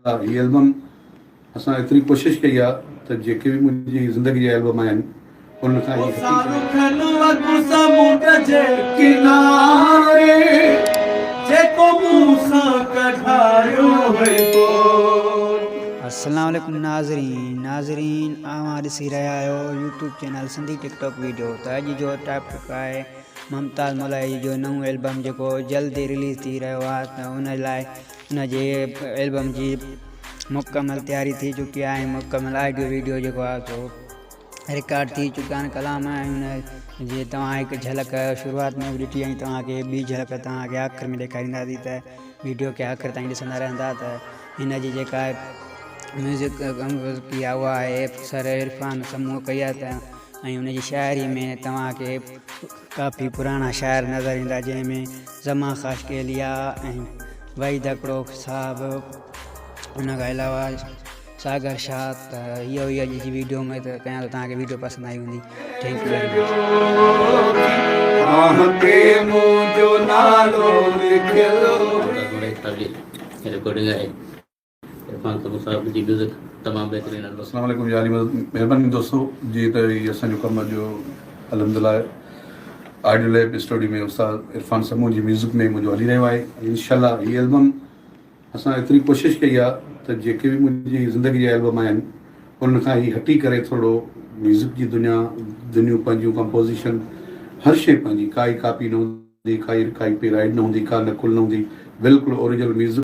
हीअ एल्बम असां एतिरी कोशिशि कई आहे त जेके बि मुंहिंजी ज़िंदगी जा एल्बम आहिनि उन खां अस्सलाम वालेकुम नाज़रीन आवां ॾिसी रहिया आहियो YouTube channel Sindhi TikTok video. त अॼु जो टॉपिक आहे मुमताज़ मल्हाई जो नओं एल्बम जेको जल्दी रिलीज़ थी रहियो आहे। त उन लाइ उनजे एल्बम जी मुकमल तयारी थी चुकी आहे। मुकमल ऑडियो वीडियो जेको आहे सो रिकॉर्ड थी चुका आहिनि कलाम ऐं हुन जी तव्हां हिकु झलक शुरूआत में ॾिठी ऐं तव्हांखे ॿी झलक तव्हांखे आख़िर में ॾेखारींदासीं। त वीडियो खे आख़िर ताईं ॾिसंदा रहंदा। त हिन जी जेका म्यूज़िक की आहे उहा आहे सर इरफान समूह कई आहे। त ऐं हुनजी शाइरी में तव्हांखे काफ़ी पुराणा शाइर नज़र ईंदा जंहिंमें ज़मा ख़ाशकेलिया ऐं वहीद अकड़ो साहब, हुन खां अलावा सागर शाह। त इहो ई अॼु जी वीडियो में त कयां त तव्हांखे वीडियो पसंदि आई हूंदी। थैंक यू वेरी अस्सलाम वालेकुम यारी महिरबानी दोस्तों जी। त हीअ असांजो कमु जो अलहमदिल्ला ऑडियो लैब स्टूडियो में उस्ताद इरफान समूह जी म्यूज़िक में मुंहिंजो हली रहियो आहे। इंशाल्लाह हीअ एल्बम असां एतिरी कोशिशि कई आहे त जेके बि मुंहिंजी ज़िंदगी जा एल्बम आहिनि उन खां ई हटी करे थोरो म्यूज़िक जी दुनिया पंहिंजूं कंपोज़िशन हर शइ पंहिंजी, काई कापी न हूंदी, काई पे राइड न हूंदी, का नकुल न हूंदी, बिल्कुलु ओरिजिनल म्यूज़िक